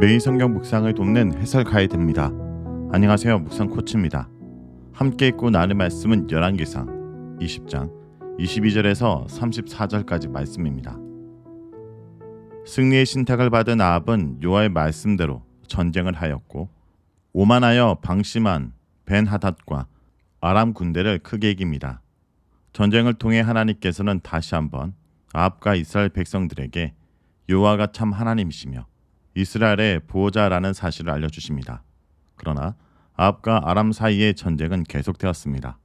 매일 성경 묵상을 돕는 해설 가이드입니다. 안녕하세요. 묵상 코치입니다. 함께 읽고 나눌 말씀은 열왕기상 20장 22절에서 34절까지 말씀입니다. 승리의 신탁을 받은 아합은 여호와의 말씀대로 전쟁을 하였고 오만하여 방심한 벤하닷과 아람 군대를 크게 이깁니다. 전쟁을 통해 하나님께서는 다시 한번 아합과 이스라엘 백성들에게 여호와가 참 하나님이시며 이스라엘의 보호자라는 사실을 알려주십니다. 그러나 아합과 아람 사이의 전쟁은 계속되었습니다.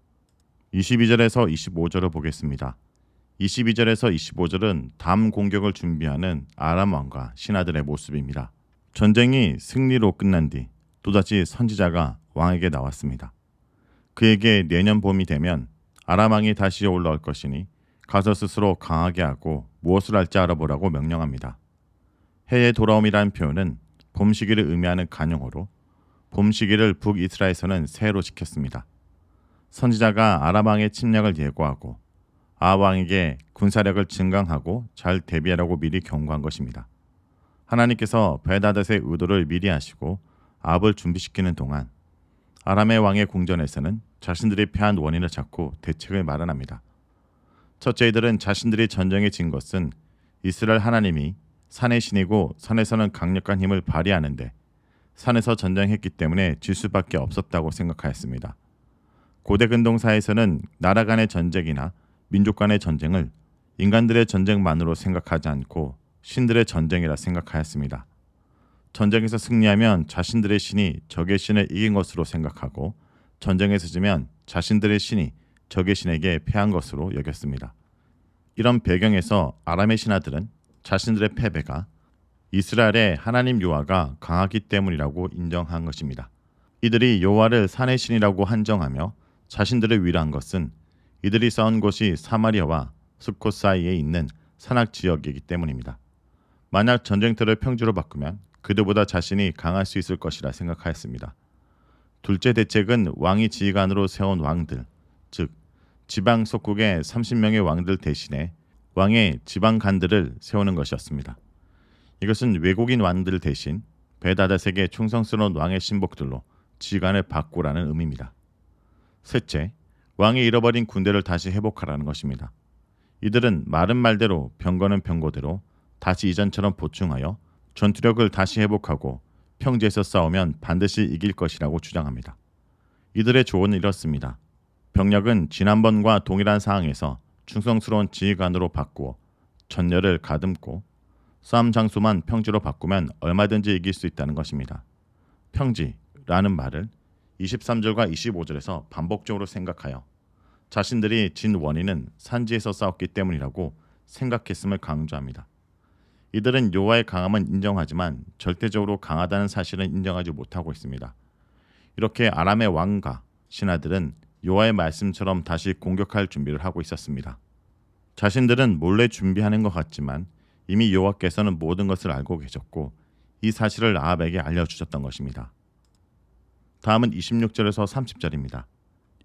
22절에서 25절을 보겠습니다. 22절에서 25절은 다음 공격을 준비하는 아람 왕과 신하들의 모습입니다. 전쟁이 승리로 끝난 뒤 또다시 선지자가 왕에게 나왔습니다. 그에게 내년 봄이 되면 아람 왕이 다시 올라올 것이니 가서 스스로 강하게 하고 무엇을 할지 알아보라고 명령합니다. 해의 돌아옴이라는 표현은 봄 시기를 의미하는 간용어로 봄 시기를 북이스라엘에서는 새해로 지켰습니다. 선지자가 아람 왕의 침략을 예고하고 아합 왕에게 군사력을 증강하고 잘 대비하라고 미리 경고한 것입니다. 하나님께서 벤하닷의 의도를 미리 아시고 아합을 준비시키는 동안 아람의 왕의 궁전에서는 자신들이 패한 원인을 찾고 대책을 마련합니다. 첫째, 이들은 자신들이 전쟁에 진 것은 이스라엘 하나님이 산의 신이고 산에서는 강력한 힘을 발휘하는데 산에서 전쟁했기 때문에 질 수밖에 없었다고 생각하였습니다. 고대 근동사에서는 나라 간의 전쟁이나 민족 간의 전쟁을 인간들의 전쟁만으로 생각하지 않고 신들의 전쟁이라 생각하였습니다. 전쟁에서 승리하면 자신들의 신이 적의 신을 이긴 것으로 생각하고 전쟁에서 지면 자신들의 신이 적의 신에게 패한 것으로 여겼습니다. 이런 배경에서 아람의 신하들은 자신들의 패배가 이스라엘의 하나님 여호와가 강하기 때문이라고 인정한 것입니다. 이들이 여호와를 산의 신이라고 한정하며 자신들을 위로한 것은 이들이 싸운 곳이 사마리아와 수콧 사이에 있는 산악 지역이기 때문입니다. 만약 전쟁터를 평지로 바꾸면 그들보다 자신이 강할 수 있을 것이라 생각하였습니다. 둘째 대책은 왕이 지휘관으로 세운 왕들, 즉 지방 속국의 30명의 왕들 대신에 왕의 지방관들을 세우는 것이었습니다. 이것은 외국인 왕들 대신 벤하닷에게 충성스러운 왕의 신복들로 지휘관을 바꾸라는 의미입니다. 셋째, 왕이 잃어버린 군대를 다시 회복하라는 것입니다. 이들은 말은 말대로 병거는 병거대로 다시 이전처럼 보충하여 전투력을 다시 회복하고 평지에서 싸우면 반드시 이길 것이라고 주장합니다. 이들의 조언은 이렇습니다. 병력은 지난번과 동일한 상황에서 충성스러운 지휘관으로 바꾸어 전열을 가듬고 싸움 장소만 평지로 바꾸면 얼마든지 이길 수 있다는 것입니다. 평지라는 말을 23절과 25절에서 반복적으로 생각하여 자신들이 진 원인은 산지에서 싸웠기 때문이라고 생각했음을 강조합니다. 이들은 여호와의 강함은 인정하지만 절대적으로 강하다는 사실은 인정하지 못하고 있습니다. 이렇게 아람의 왕과 신하들은 여호와의 말씀처럼 다시 공격할 준비를 하고 있었습니다. 자신들은 몰래 준비하는 것 같지만 이미 여호와께서는 모든 것을 알고 계셨고 이 사실을 아합에게 알려주셨던 것입니다. 다음은 26절에서 30절입니다.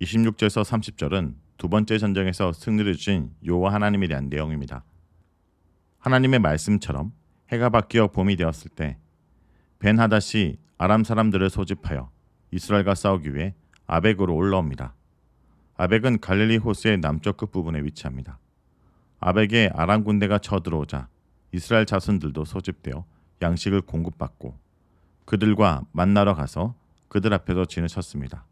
26절에서 30절은 두 번째 전쟁에서 승리를 주신 여호와 하나님에 대한 내용입니다. 하나님의 말씀처럼 해가 바뀌어 봄이 되었을 때 벤하닷이 아람 사람들을 소집하여 이스라엘과 싸우기 위해 아벡으로 올라옵니다. 아벡은 갈릴리 호수의 남쪽 끝부분에 위치합니다. 아벡에 아람 군대가 쳐들어오자 이스라엘 자손들도 소집되어 양식을 공급받고 그들과 만나러 가서 그들 앞에서 진을 쳤습니다.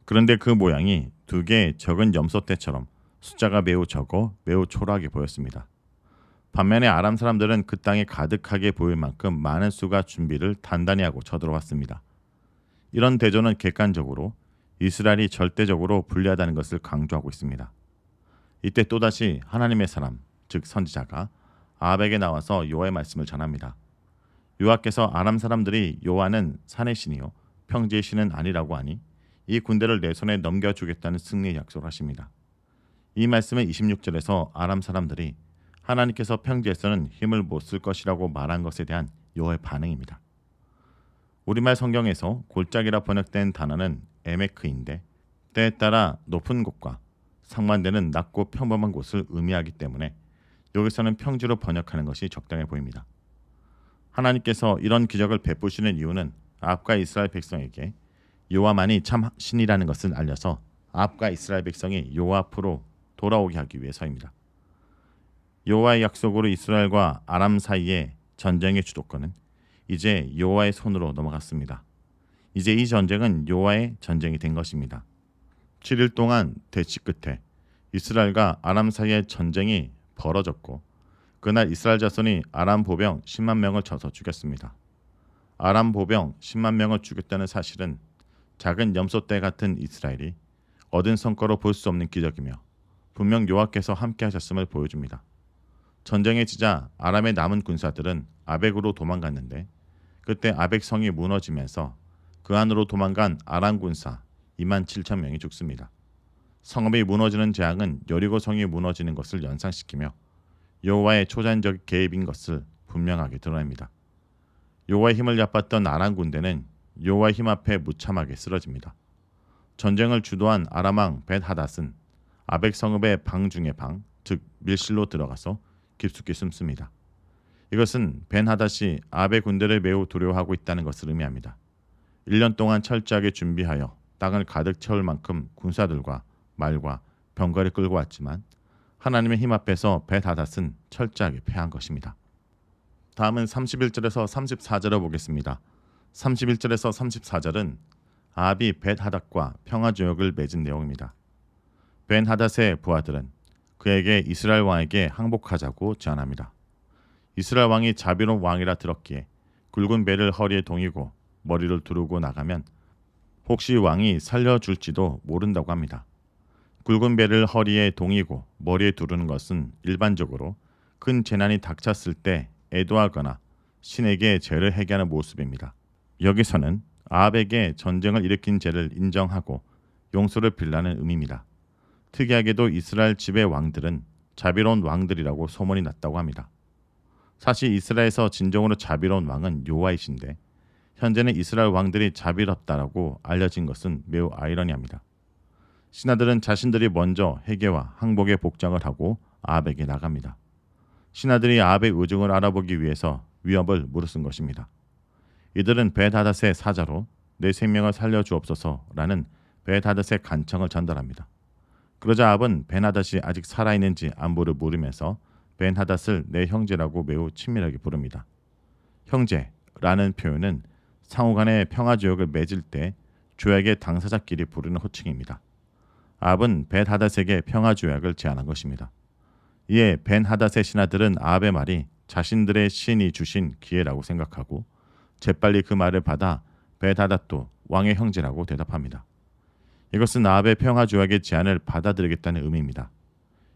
그런데 그 모양이 두 개의 적은 염소떼처럼 숫자가 매우 적어 매우 초라하게 보였습니다. 반면에 아람 사람들은 그 땅에 가득하게 보일 만큼 많은 수가 준비를 단단히 하고 쳐들어왔습니다. 이런 대조는 객관적으로 이스라엘이 절대적으로 불리하다는 것을 강조하고 있습니다. 이때 또다시 하나님의 사람, 즉 선지자가 아합에게 나와서 여호와의 말씀을 전합니다. 여호와께서 아람 사람들이 여호와는 산의 신이요 평지의 신은 아니라고 하니 이 군대를 내 손에 넘겨주겠다는 승리의 약속을 하십니다. 이 말씀은 26절에서 아람 사람들이 하나님께서 평지에서는 힘을 못 쓸 것이라고 말한 것에 대한 여호와의 반응입니다. 우리말 성경에서 골짜기라 번역된 단어는 에메크인데 때에 따라 높은 곳과 상반되는 낮고 평범한 곳을 의미하기 때문에 여기서는 평지로 번역하는 것이 적당해 보입니다. 하나님께서 이런 기적을 베푸시는 이유는 아합과 이스라엘 백성에게 여호와만이 참 신이라는 것을 알려서 아합과 이스라엘 백성이 여호와 앞으로 돌아오게 하기 위해서입니다. 여호와의 약속으로 이스라엘과 아람 사이의 전쟁의 주도권은 이제 여호와의 손으로 넘어갔습니다. 이제 이 전쟁은 여호와의 전쟁이 된 것입니다. 7일 동안 대치 끝에 이스라엘과 아람 사이의 전쟁이 벌어졌고 그날 이스라엘 자손이 아람 보병 10만 명을 쳐서 죽였습니다. 아람 보병 10만 명을 죽였다는 사실은 작은 염소떼 같은 이스라엘이 얻은 성과로 볼 수 없는 기적이며 분명 여호와께서 함께 하셨음을 보여줍니다. 전쟁에 지자 아람의 남은 군사들은 아벡으로 도망갔는데 그때 아벡 성이 무너지면서 그 안으로 도망간 아람 군사 2만 7천 명이 죽습니다. 성읍이 무너지는 재앙은 여리고 성이 무너지는 것을 연상시키며 여호와의 초자연적 개입인 것을 분명하게 드러냅니다. 여호와의 힘을 얕봤던 아람 군대는 여호와의 힘 앞에 무참하게 쓰러집니다. 전쟁을 주도한 아람 왕 벳하닷은 아벡 성읍의 방 중의 방, 즉 밀실로 들어가서 깊숙이 숨습니다. 이것은 벤하닷이 아벡 군대를 매우 두려워하고 있다는 것을 의미합니다. 1년 동안 철저하게 준비하여 땅을 가득 채울 만큼 군사들과 말과 병거를 끌고 왔지만 하나님의 힘 앞에서 벳하닷은 철저하게 패한 것입니다. 다음은 31절에서 34절을 보겠습니다. 31절에서 34절은 아합이 벳하닷과 평화조약을 맺은 내용입니다. 벤하닷의 부하들은 그에게 이스라엘 왕에게 항복하자고 제안합니다. 이스라엘 왕이 자비로운 왕이라 들었기에 굵은 배를 허리에 동이고 머리를 두르고 나가면 혹시 왕이 살려줄지도 모른다고 합니다. 굵은 배를 허리에 동이고 머리에 두르는 것은 일반적으로 큰 재난이 닥쳤을 때 애도하거나 신에게 죄를 회개하는 모습입니다. 여기서는 아합에게 전쟁을 일으킨 죄를 인정하고 용서를 빌라는 의미입니다. 특이하게도 이스라엘 지배 왕들은 자비로운 왕들이라고 소문이 났다고 합니다. 사실 이스라엘에서 진정으로 자비로운 왕은 여호와이신데 현재는 이스라엘 왕들이 자비롭다라고 알려진 것은 매우 아이러니합니다. 신하들은 자신들이 먼저 회개와 항복의 복장을 하고 아합에게 나갑니다. 신하들이 아합의 의중을 알아보기 위해서 위협을 무릅쓴 것입니다. 이들은 벳하닷의 사자로 내 생명을 살려주옵소서라는 벳하닷의 간청을 전달합니다. 그러자 아합은 벤하닷이 아직 살아있는지 안부를 물으면서 벤하닷을 내 형제라고 매우 친밀하게 부릅니다. 형제라는 표현은 상호간의 평화조약을 맺을 때 조약의 당사자끼리 부르는 호칭입니다. 아합은 벳하닷에게 평화조약을 제안한 것입니다. 이에 벤하닷의 신하들은 아합의 말이 자신들의 신이 주신 기회라고 생각하고 재빨리 그 말을 받아 벳하닷도 왕의 형제라고 대답합니다. 이것은 아합의 평화조약의 제안을 받아들이겠다는 의미입니다.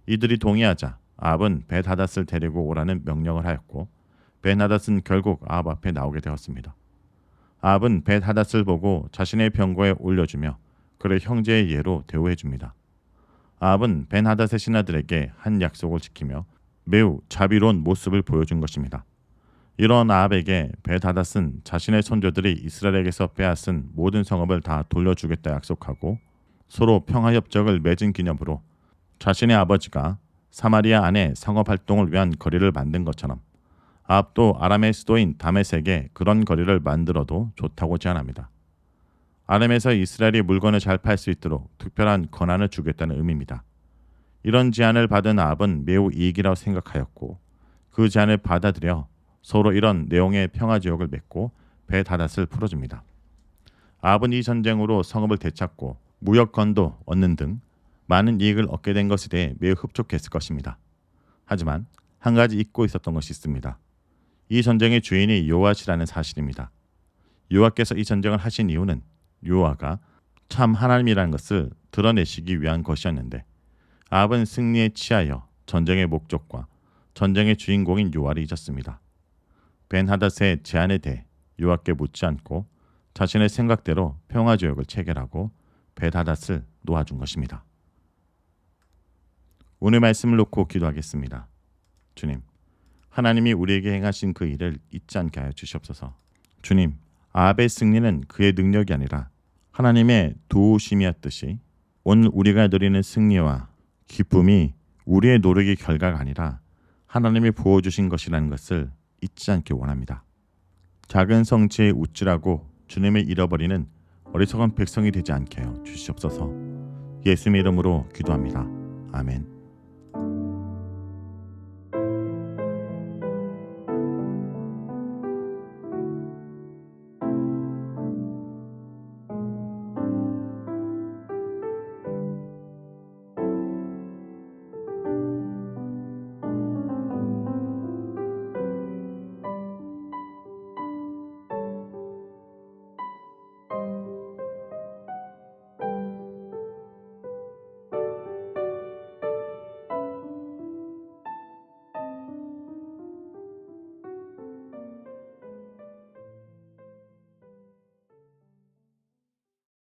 이들이 동의하자 아합은 벳하닷을 데리고 오라는 명령을 하였고 벤하닷은 결국 아합 앞에 나오게 되었습니다. 아합은 벳하닷을 보고 자신의 병거에 올려주며 그를 형제의 예로 대우해 줍니다. 아합은 벤하닷의 신하들에게 한 약속을 지키며 매우 자비로운 모습을 보여준 것입니다. 이런 아합에게 벳하닷은 자신의 손조들이 이스라엘에게서 빼앗은 모든 성읍을 다 돌려주겠다 약속하고 서로 평화협정을 맺은 기념으로 자신의 아버지가 사마리아 안에 상업 활동을 위한 거리를 만든 것처럼 아합도 아람의 수도인 다메섹에 그런 거리를 만들어도 좋다고 제안합니다. 아람에서 이스라엘이 물건을 잘 팔 수 있도록 특별한 권한을 주겠다는 의미입니다. 이런 제안을 받은 아합은 매우 이익이라고 생각하였고 그 제안을 받아들여 서로 이런 내용의 평화조약을 맺고 벳하닷을 풀어줍니다. 아합은 이 전쟁으로 성읍을 되찾고 무역권도 얻는 등 많은 이익을 얻게 된 것에 대해 매우 흡족했을 것입니다. 하지만 한 가지 잊고 있었던 것이 있습니다. 이 전쟁의 주인이 여호와시라는 사실입니다. 여호와께서 이 전쟁을 하신 이유는 여호와가 참 하나님이라는 것을 드러내시기 위한 것이었는데 아합은 승리에 취하여 전쟁의 목적과 전쟁의 주인공인 여호와를 잊었습니다. 벤하닷의 제안에 대해 여호와께 묻지 않고 자신의 생각대로 평화조약을 체결하고 벳하닷을 놓아준 것입니다. 오늘 말씀을 놓고 기도하겠습니다. 주님, 하나님이 우리에게 행하신 그 일을 잊지 않게 하여 주시옵소서. 주님, 아합의 승리는 그의 능력이 아니라 하나님의 도우심이었듯이 오늘 우리가 누리는 승리와 기쁨이 우리의 노력의 결과가 아니라 하나님이 부어주신 것이라는 것을 잊지 않기 원합니다. 작은 성취에 우쭐하고 주님을 잃어버리는 어리석은 백성이 되지 않게 하여 주시옵소서. 예수님의 이름으로 기도합니다. 아멘.